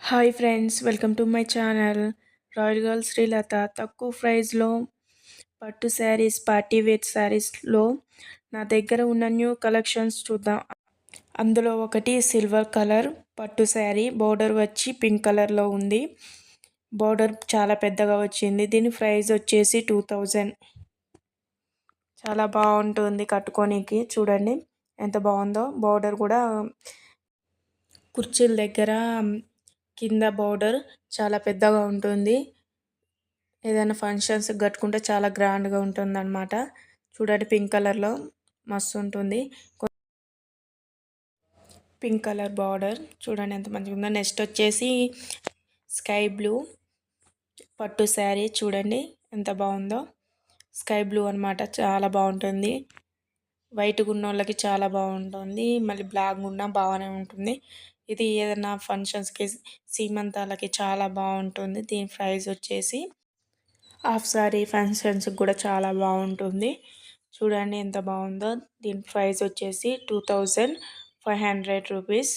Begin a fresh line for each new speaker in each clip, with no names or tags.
Hi friends, welcome to my channel royal girl Srilatha. తక్కువ ప్రైస్లో పట్టు శారీస్, పార్టీ వేర్ శారీస్లో నా దగ్గర ఉన్న న్యూ కలెక్షన్స్ చూద్దాం. అందులో ఒకటి సిల్వర్ కలర్ పట్టు శారీ, బోర్డర్ వచ్చి పింక్ కలర్లో ఉంది. బోర్డర్ చాలా పెద్దగా వచ్చింది. దీని ప్రైస్ వచ్చేసి 2000. చాలా బాగుంటుంది కట్టుకోనికి. చూడండి ఎంత బాగుందో. బోర్డర్ కూడా కుర్చీల దగ్గర కింద బోర్డర్ చాలా పెద్దగా ఉంటుంది. ఏదైనా ఫంక్షన్స్ కట్టుకుంటే చాలా గ్రాండ్గా ఉంటుంది అన్నమాట. చూడండి పింక్ కలర్లో మస్తు ఉంటుంది. పింక్ కలర్ బార్డర్ చూడండి ఎంత మంచిగా ఉందో. నెక్స్ట్ వచ్చేసి స్కై బ్లూ పట్టు శారీ. చూడండి ఎంత బాగుందో. స్కై బ్లూ అనమాట, చాలా బాగుంటుంది. వైట్గా ఉన్న వాళ్ళకి చాలా బాగుంటుంది, మళ్ళీ బ్లాక్ ఉన్నా బాగానే ఉంటుంది. ఇది ఏదైనా ఫంక్షన్స్కి, సీమంతాలకి చాలా బాగుంటుంది. దీని ప్రైస్ వచ్చేసి హాఫ్ సారీ ఫంక్షన్స్కి కూడా చాలా బాగుంటుంది. చూడండి ఎంత బాగుందో. దీని ప్రైస్ వచ్చేసి 2500 రూపీస్.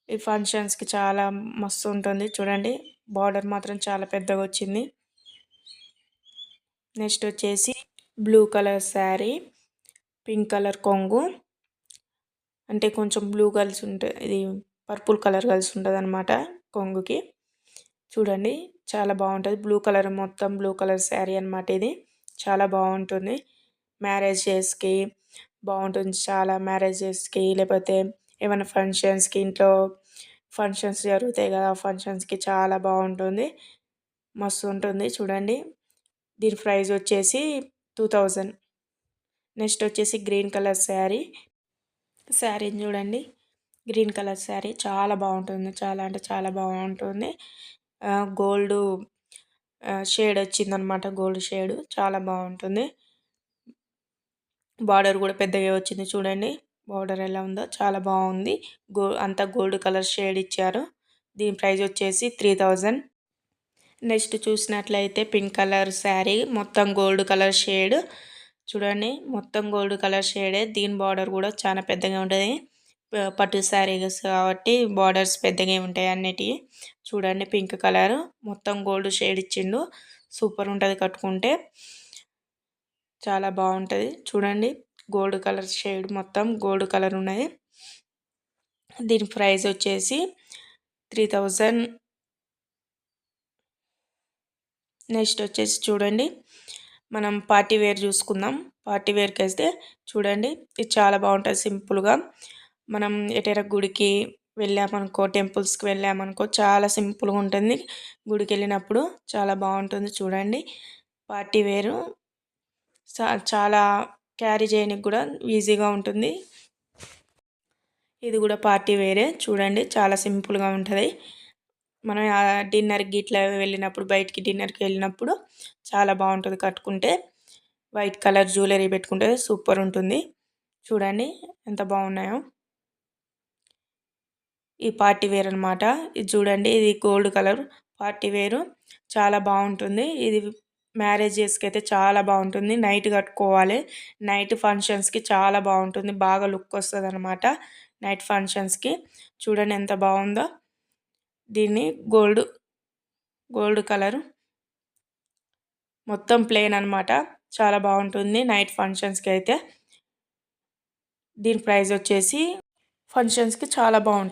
ఈ ఫంక్షన్స్కి చాలా మస్తు ఉంటుంది. చూడండి బార్డర్ మాత్రం చాలా పెద్దగా వచ్చింది. నెక్స్ట్ వచ్చేసి blue colour sari, pink colour కొంగు, అంటే కొంచెం బ్లూ కలిసి ఉంటుంది, ఇది పర్పుల్ కలర్ కలిసి ఉంటుంది అనమాట కొంగుకి. చూడండి చాలా బాగుంటుంది. బ్లూ కలర్, మొత్తం బ్లూ కలర్ శారీ అనమాట. ఇది చాలా బాగుంటుంది. మ్యారేజెస్కి బాగుంటుంది. చాలా మ్యారేజెస్కి, లేకపోతే ఏమైనా ఫంక్షన్స్కి, ఇంట్లో ఫంక్షన్స్ జరుగుతాయి కదా, ఫంక్షన్స్కి చాలా బాగుంటుంది. మస్తు ఉంటుంది. చూడండి దీని ప్రైస్ వచ్చేసి 2000. నెక్స్ట్ వచ్చేసి గ్రీన్ కలర్ శారీని చూడండి. గ్రీన్ కలర్ శారీ చాలా బాగుంటుంది. చాలా అంటే చాలా బాగుంటుంది. గోల్డ్ షేడ్ వచ్చిందనమాట. గోల్డ్ షేడ్ చాలా బాగుంటుంది. బార్డర్ కూడా పెద్దగా వచ్చింది. చూడండి బార్డర్ ఎలా ఉందో, చాలా బాగుంది. అంతా గోల్డ్ కలర్ షేడ్ ఇచ్చారు. దీని ప్రైస్ వచ్చేసి 3000. నెక్స్ట్ చూసినట్లయితే పింక్ కలర్ శారీ, మొత్తం గోల్డ్ కలర్ షేడ్. చూడండి మొత్తం గోల్డ్ కలర్ షేడే. దీని బార్డర్ కూడా చాలా పెద్దగా ఉంటుంది. పట్టు శారీస్ కాబట్టి బార్డర్స్ పెద్దగా ఉంటాయి అన్నిటివి. చూడండి పింక్ కలర్ మొత్తం గోల్డ్ షేడ్ ఇచ్చిండు. సూపర్ ఉంటుంది కట్టుకుంటే, చాలా బాగుంటుంది. చూడండి గోల్డ్ కలర్ షేడ్, మొత్తం గోల్డ్ కలర్ ఉన్నది. దీని ప్రైస్ వచ్చేసి 3000. నెక్స్ట్ వచ్చేసి చూడండి మనం పార్టీ వేర్ చూసుకుందాం. పార్టీ వేర్కి అయితే చూడండి ఇది చాలా బాగుంటుంది. సింపుల్గా మనం ఎటైనా గుడికి వెళ్ళామనుకో, టెంపుల్స్కి వెళ్ళామనుకో చాలా సింపుల్గా ఉంటుంది. గుడికి వెళ్ళినప్పుడు చాలా బాగుంటుంది. చూడండి పార్టీ వేరు చాలా క్యారీ చేయడానికి కూడా ఈజీగా ఉంటుంది. ఇది కూడా పార్టీ వేరే. చూడండి చాలా సింపుల్గా ఉంటుంది. మనం డిన్నర్కి ఇట్లా వెళ్ళినప్పుడు, బయటికి డిన్నర్కి వెళ్ళినప్పుడు చాలా బాగుంటుంది కట్టుకుంటే. వైట్ కలర్ జ్యువెలరీ పెట్టుకుంటే సూపర్ ఉంటుంది. చూడండి ఎంత బాగున్నాయో. ఈ పార్టీ వేర్ అనమాట. ఇది చూడండి, ఇది గోల్డ్ కలర్ పార్టీ వేరు, చాలా బాగుంటుంది. ఇది మ్యారేజెస్కి అయితే చాలా బాగుంటుంది. నైట్ కట్టుకోవాలి. నైట్ ఫంక్షన్స్కి చాలా బాగుంటుంది. బాగా లుక్ వస్తుంది అనమాట నైట్ ఫంక్షన్స్కి. చూడండి ఎంత బాగుందో. దీన్ని గోల్డ్ కలర్ మొత్తం ప్లెయిన్ అనమాట. చాలా బాగుంటుంది నైట్ ఫంక్షన్స్కి అయితే. దీని ప్రైస్ వచ్చేసి ఫంక్షన్స్కి చాలా బాగుంటుంది.